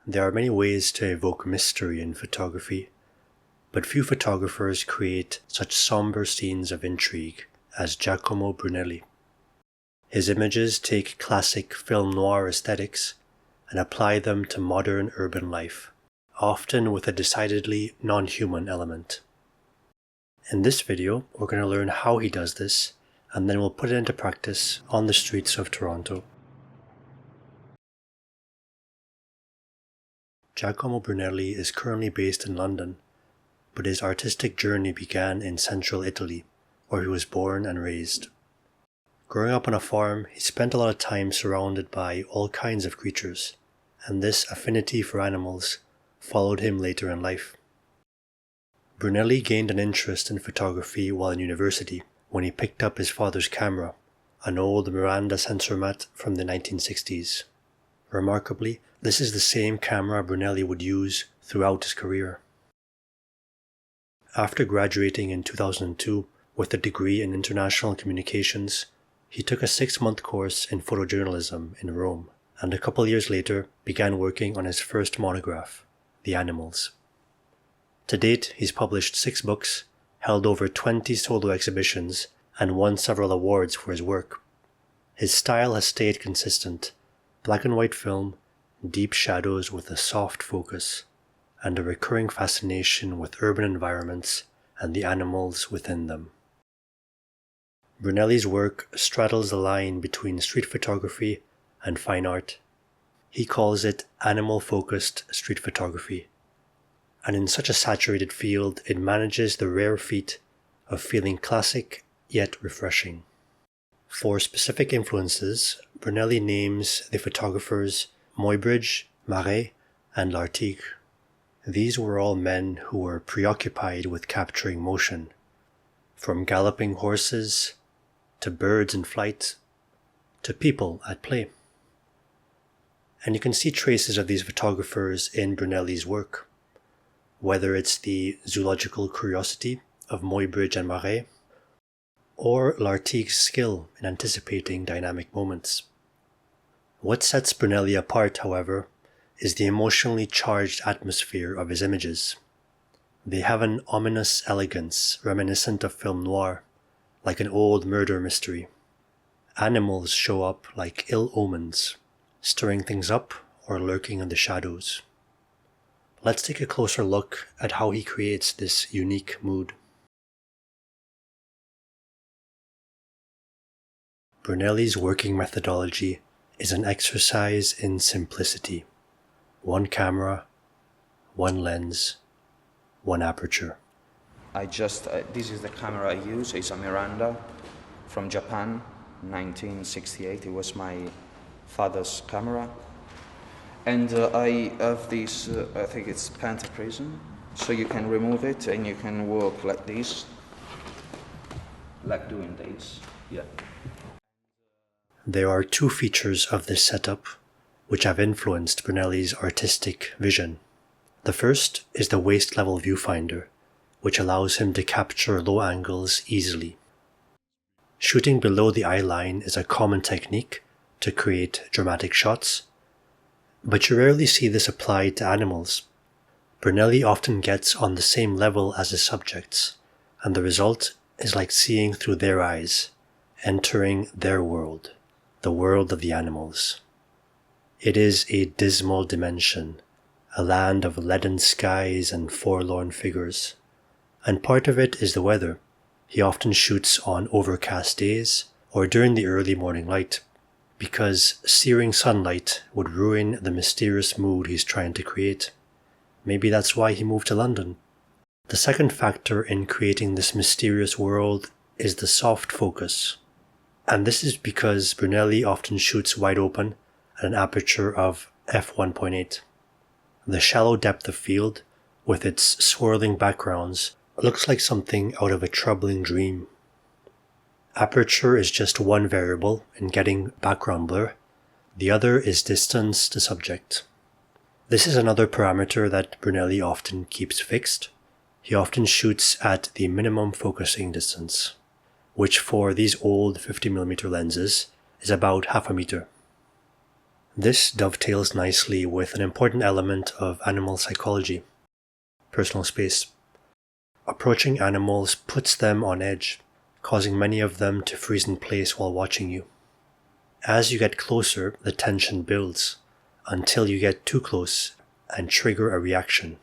There are many ways to evoke mystery in photography, but few photographers create such somber scenes of intrigue as Giacomo Brunelli. His images take classic film noir aesthetics and apply them to modern urban life, often with a decidedly non-human element. In this video, we're going to learn how he does this, and then we'll put it into practice on the streets of Toronto. Giacomo Brunelli is currently based in London, but his artistic journey began in central Italy, where he was born and raised. Growing up on a farm, he spent a lot of time surrounded by all kinds of creatures, and this affinity for animals followed him later in life. Brunelli gained an interest in photography while in university when he picked up his father's camera, an old Miranda Sensormat from the 1960s. Remarkably, this is the same camera Brunelli would use throughout his career. After graduating in 2002 with a degree in international communications, he took a 6-month course in photojournalism in Rome, and a couple years later began working on his first monograph, The Animals. To date, he's published 6 books, held over 20 solo exhibitions, and won several awards for his work. His style has stayed consistent: black and white film, deep shadows with a soft focus, and a recurring fascination with urban environments and the animals within them. Brunelli's work straddles the line between street photography and fine art. He calls it animal-focused street photography, and in such a saturated field, it manages the rare feat of feeling classic yet refreshing. For specific influences, Brunelli names the photographers Muybridge, Marais, and Lartigue. These were all men who were preoccupied with capturing motion, from galloping horses to birds in flight to people at play. And you can see traces of these photographers in Brunelli's work, whether it's the zoological curiosity of Muybridge and Marais, or Lartigue's skill in anticipating dynamic moments. What sets Brunelli apart, however, is the emotionally charged atmosphere of his images. They have an ominous elegance reminiscent of film noir, like an old murder mystery. Animals show up like ill omens, stirring things up or lurking in the shadows. Let's take a closer look at how he creates this unique mood. Brunelli's working methodology is an exercise in simplicity. One camera, one lens, one aperture. This is the camera I use. It's a Miranda from Japan, 1968. It was my father's camera. And I have this, I think it's pentaprism. So you can remove it and you can work like this. Like doing this, yeah. There are 2 features of this setup which have influenced Brunelli's artistic vision. The first is the waist-level viewfinder, which allows him to capture low angles easily. Shooting below the eye line is a common technique to create dramatic shots, but you rarely see this applied to animals. Brunelli often gets on the same level as his subjects, and the result is like seeing through their eyes, entering their world, the world of the animals. It is a dismal dimension, a land of leaden skies and forlorn figures. And part of it is the weather. He often shoots on overcast days or during the early morning light, because searing sunlight would ruin the mysterious mood he's trying to create. Maybe that's why he moved to London. The second factor in creating this mysterious world is the soft focus. And this is because Brunelli often shoots wide open at an aperture of f1.8. The shallow depth of field, with its swirling backgrounds, looks like something out of a troubling dream. Aperture is just one variable in getting background blur. The other is distance to subject. This is another parameter that Brunelli often keeps fixed. He often shoots at the minimum focusing distance, which for these old 50mm lenses is about half a meter. This dovetails nicely with an important element of animal psychology: personal space. Approaching animals puts them on edge, causing many of them to freeze in place while watching you. As you get closer, the tension builds, until you get too close and trigger a reaction.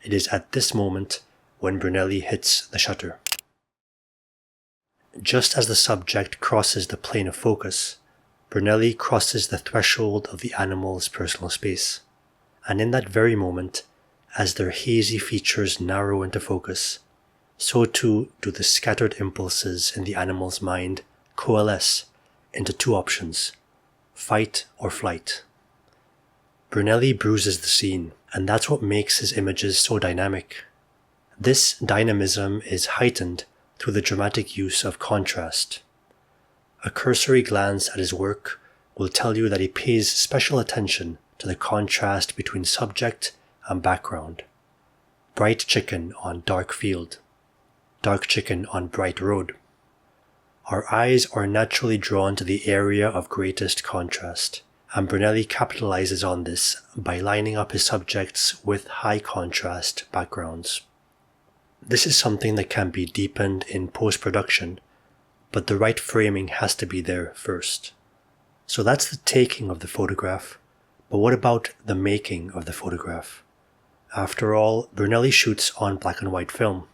It is at this moment when Brunelli hits the shutter. Just as the subject crosses the plane of focus, Brunelli crosses the threshold of the animal's personal space. And in that very moment, as their hazy features narrow into focus, so too do the scattered impulses in the animal's mind coalesce into two options: fight or flight. Brunelli bruises the scene, and that's what makes his images so dynamic. This dynamism is heightened through the dramatic use of contrast. A cursory glance at his work will tell you that he pays special attention to the contrast between subject and background. Bright chicken on dark field, dark chicken on bright road. Our eyes are naturally drawn to the area of greatest contrast, and Brunelli capitalizes on this by lining up his subjects with high contrast backgrounds. This is something that can be deepened in post-production, but the right framing has to be there first. So that's the taking of the photograph, but what about the making of the photograph? After all, Brunelli shoots on black and white film,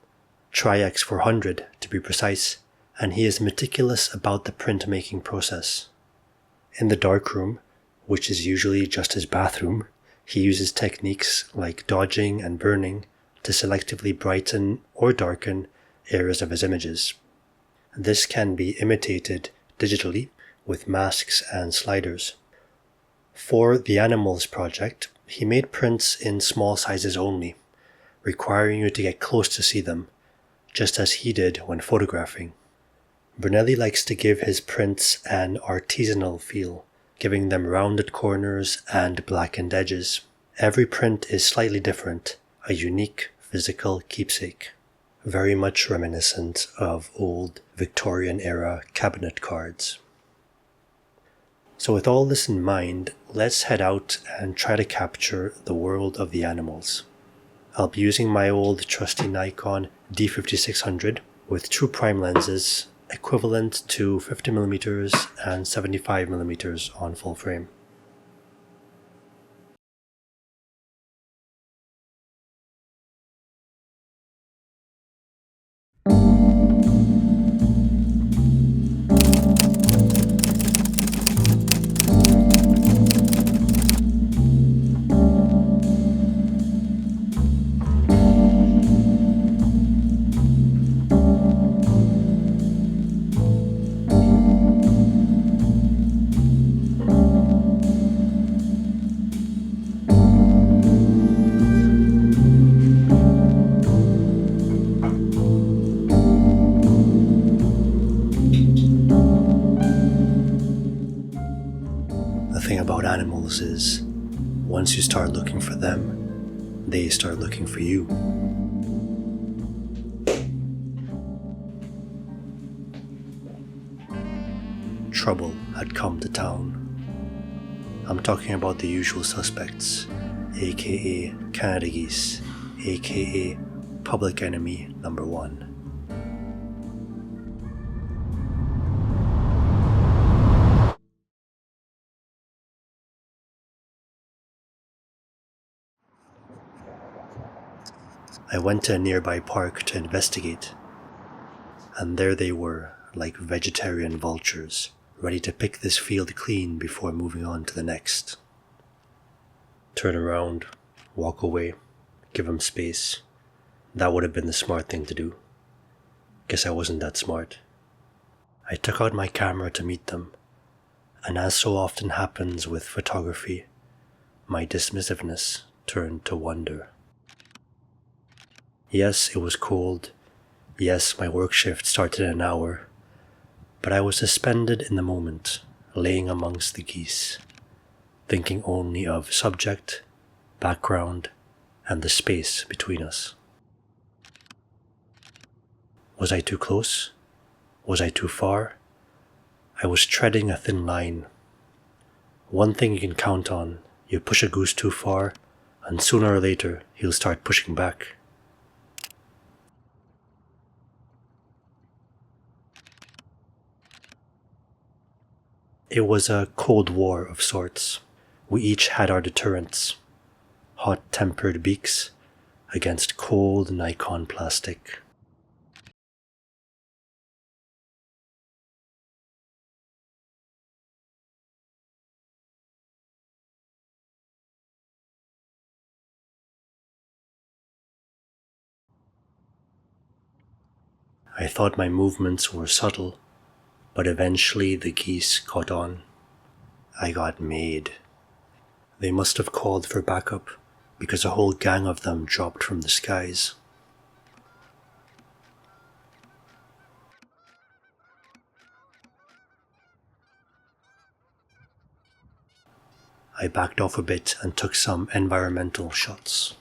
Tri-X 400 to be precise, and he is meticulous about the printmaking process. In the darkroom, which is usually just his bathroom, he uses techniques like dodging and burning to selectively brighten or darken areas of his images. This can be imitated digitally with masks and sliders. For the Animals project, he made prints in small sizes only, requiring you to get close to see them, just as he did when photographing. Brunelli likes to give his prints an artisanal feel, giving them rounded corners and blackened edges. Every print is slightly different, a unique physical keepsake, very much reminiscent of old Victorian-era cabinet cards. So with all this in mind, let's head out and try to capture the world of the animals. I'll be using my old trusty Nikon D5600 with true prime lenses equivalent to 50mm and 75mm on full frame. The thing about animals is, once you start looking for them, they start looking for you. Trouble had come to town. I'm talking about the usual suspects, aka Canada Geese, aka Public Enemy number 1. I went to a nearby park to investigate, and there they were, like vegetarian vultures, ready to pick this field clean before moving on to the next. Turn around, walk away, give them space. That would have been the smart thing to do. Guess I wasn't that smart. I took out my camera to meet them, and as so often happens with photography, my dismissiveness turned to wonder. Yes, it was cold. Yes, my work shift started in an hour. But I was suspended in the moment, laying amongst the geese, thinking only of subject, background, and the space between us. Was I too close? Was I too far? I was treading a thin line. One thing you can count on, you push a goose too far, and sooner or later he'll start pushing back. It was a Cold War of sorts. We each had our deterrents. Hot-tempered beaks against cold Nikon plastic. I thought my movements were subtle, but eventually the geese caught on. I got made. They must have called for backup, because a whole gang of them dropped from the skies. I backed off a bit and took some environmental shots.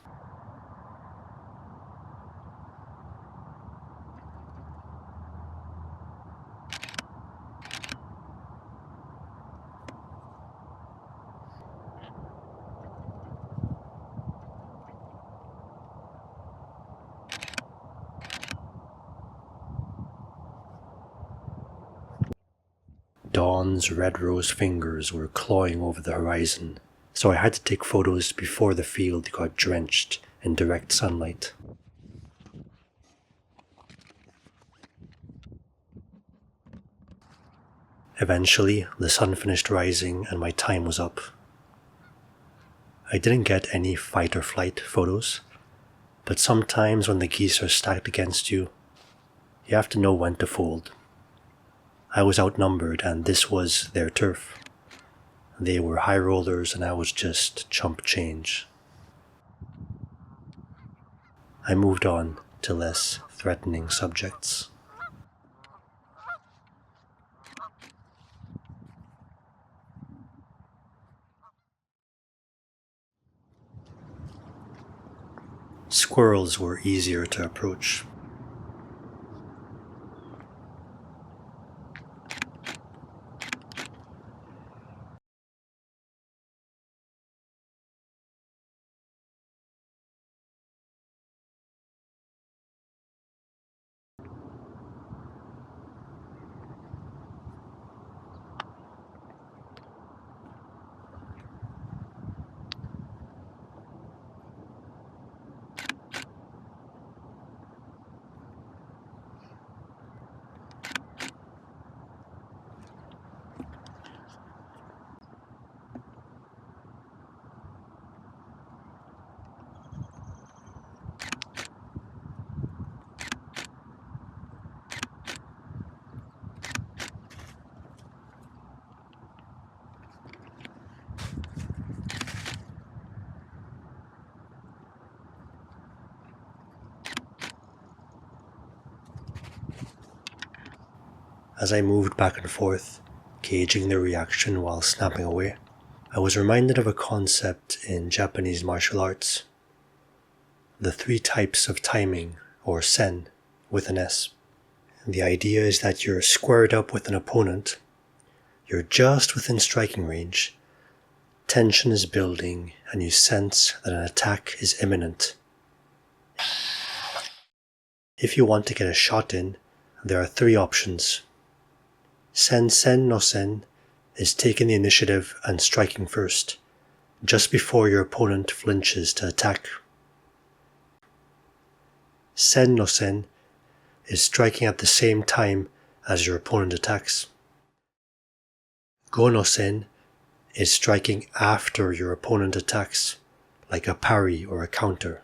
Dawn's red rose fingers were clawing over the horizon, so I had to take photos before the field got drenched in direct sunlight. Eventually, the sun finished rising and my time was up. I didn't get any fight or flight photos, but sometimes when the geese are stacked against you, you have to know when to fold. I was outnumbered and this was their turf. They were high rollers and I was just chump change. I moved on to less threatening subjects. Squirrels were easier to approach. As I moved back and forth, gauging their reaction while snapping away, I was reminded of a concept in Japanese martial arts. The 3 types of timing, or sen, with an S. The idea is that you're squared up with an opponent, you're just within striking range, tension is building, and you sense that an attack is imminent. If you want to get a shot in, there are 3 options. Sen no sen is taking the initiative and striking first, just before your opponent flinches to attack. Sen no sen is striking at the same time as your opponent attacks. Go no sen is striking after your opponent attacks, like a parry or a counter.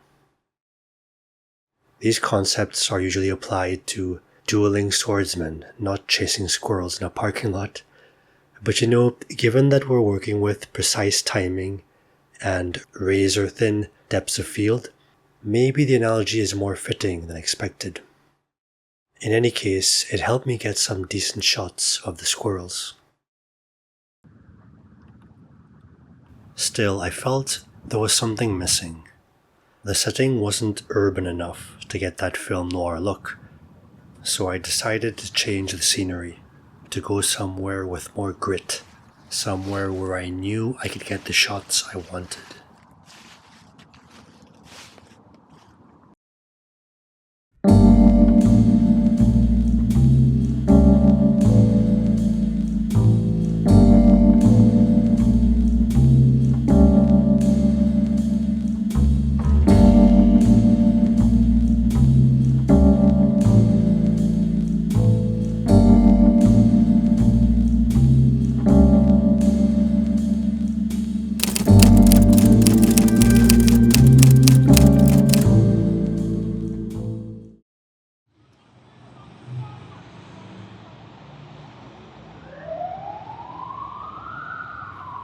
These concepts are usually applied to dueling swordsmen, not chasing squirrels in a parking lot. But given that we're working with precise timing and razor-thin depths of field, maybe the analogy is more fitting than expected. In any case, it helped me get some decent shots of the squirrels. Still, I felt there was something missing. The setting wasn't urban enough to get that film noir look, so I decided to change the scenery, to go somewhere with more grit, somewhere where I knew I could get the shots I wanted.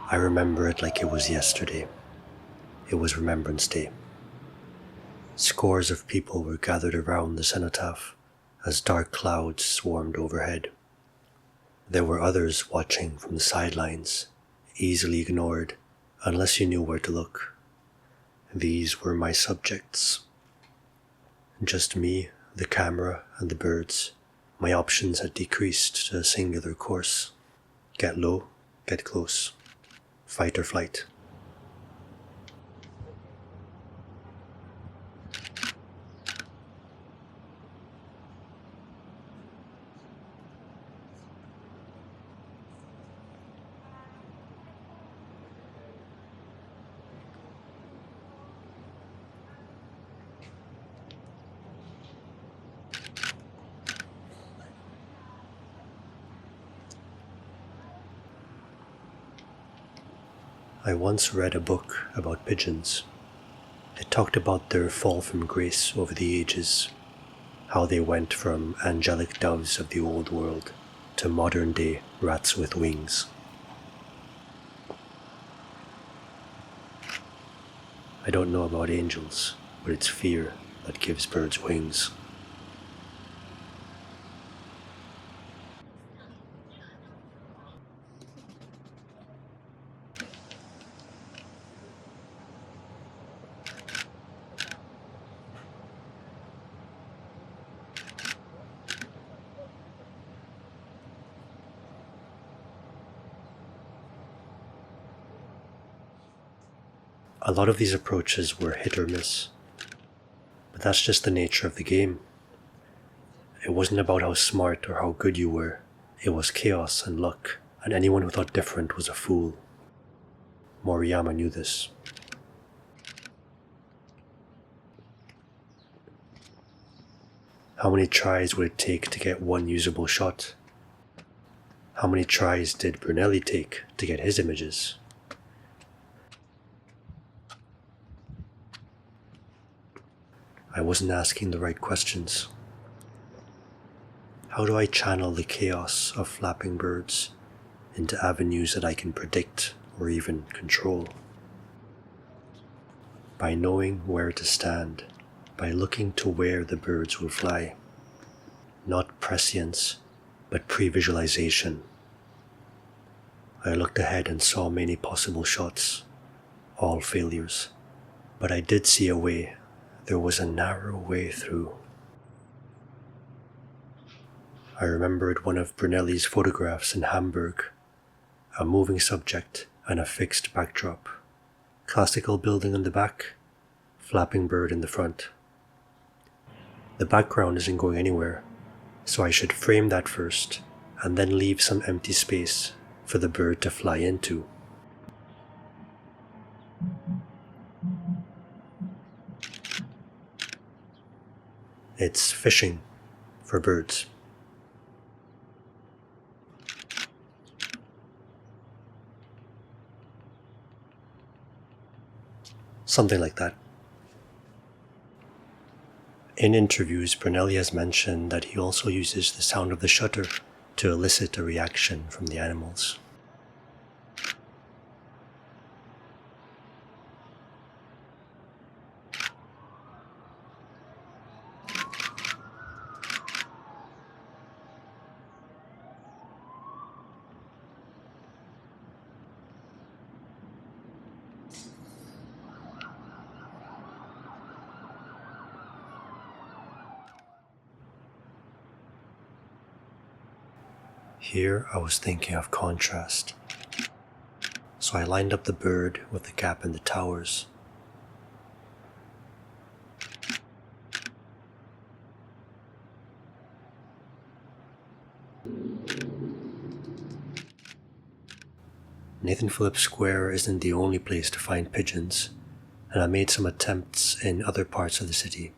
I remember it like it was yesterday. It was Remembrance Day. Scores of people were gathered around the cenotaph as dark clouds swarmed overhead. There were others watching from the sidelines, easily ignored unless you knew where to look. These were my subjects. Just me, the camera, and the birds. My options had decreased to a singular course. Get low, get close. Fight or flight. I once read a book about pigeons. It talked about their fall from grace over the ages, how they went from angelic doves of the old world to modern-day rats with wings. I don't know about angels, but it's fear that gives birds wings. A lot of these approaches were hit or miss, but that's just the nature of the game. It wasn't about how smart or how good you were. It was chaos and luck, and anyone who thought different was a fool. Moriyama knew this. How many tries would it take to get one usable shot? How many tries did Brunelli take to get his images? I wasn't asking the right questions. How do I channel the chaos of flapping birds into avenues that I can predict or even control? By knowing where to stand, by looking to where the birds will fly. Not prescience, but pre-visualization. I looked ahead and saw many possible shots, all failures. But I did see a way. There was a narrow way through. I remembered one of Brunelli's photographs in Hamburg, a moving subject and a fixed backdrop. Classical building in the back, flapping bird in the front. The background isn't going anywhere, so I should frame that first and then leave some empty space for the bird to fly into. It's fishing for birds. Something like that. In interviews, Brunelli has mentioned that he also uses the sound of the shutter to elicit a reaction from the animals. Here I was thinking of contrast. so I lined up the bird with the gap in the towers. Nathan Phillips Square isn't the only place to find pigeons, and I made some attempts in other parts of the city.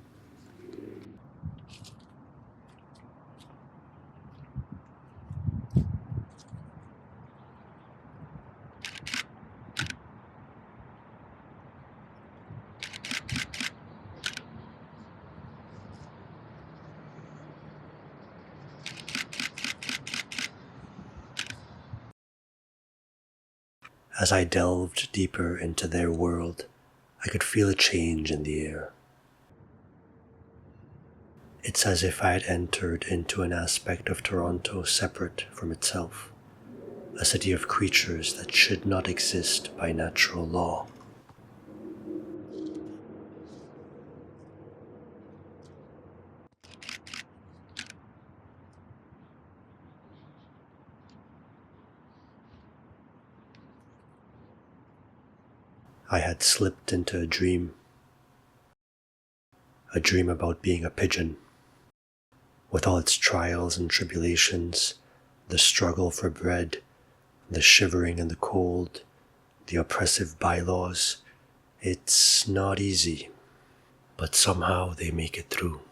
As I delved deeper into their world, I could feel a change in the air. It's as if I had entered into an aspect of Toronto separate from itself, a city of creatures that should not exist by natural law. I had slipped into a dream about being a pigeon, with all its trials and tribulations, the struggle for bread, the shivering in the cold, the oppressive bylaws. It's not easy, but somehow they make it through.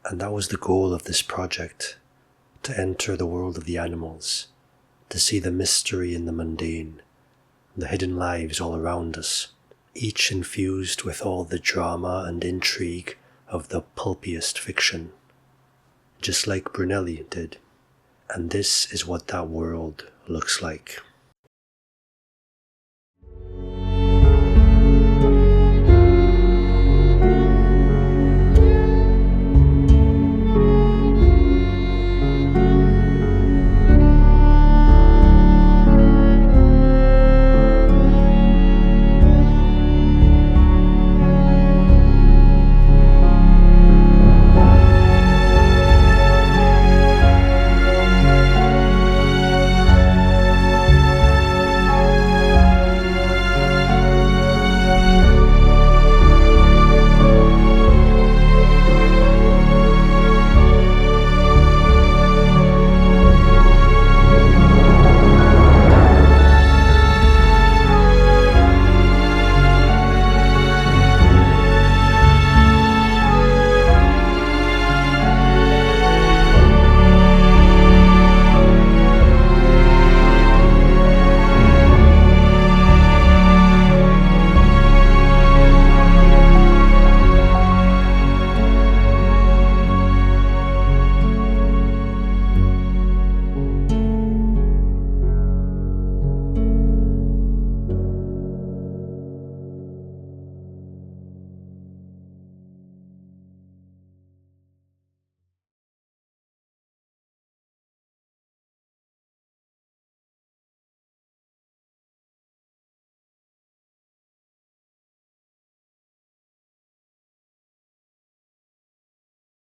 And that was the goal of this project, to enter the world of the animals, to see the mystery in the mundane, the hidden lives all around us, each infused with all the drama and intrigue of the pulpiest fiction, just like Brunelli did. And this is what that world looks like.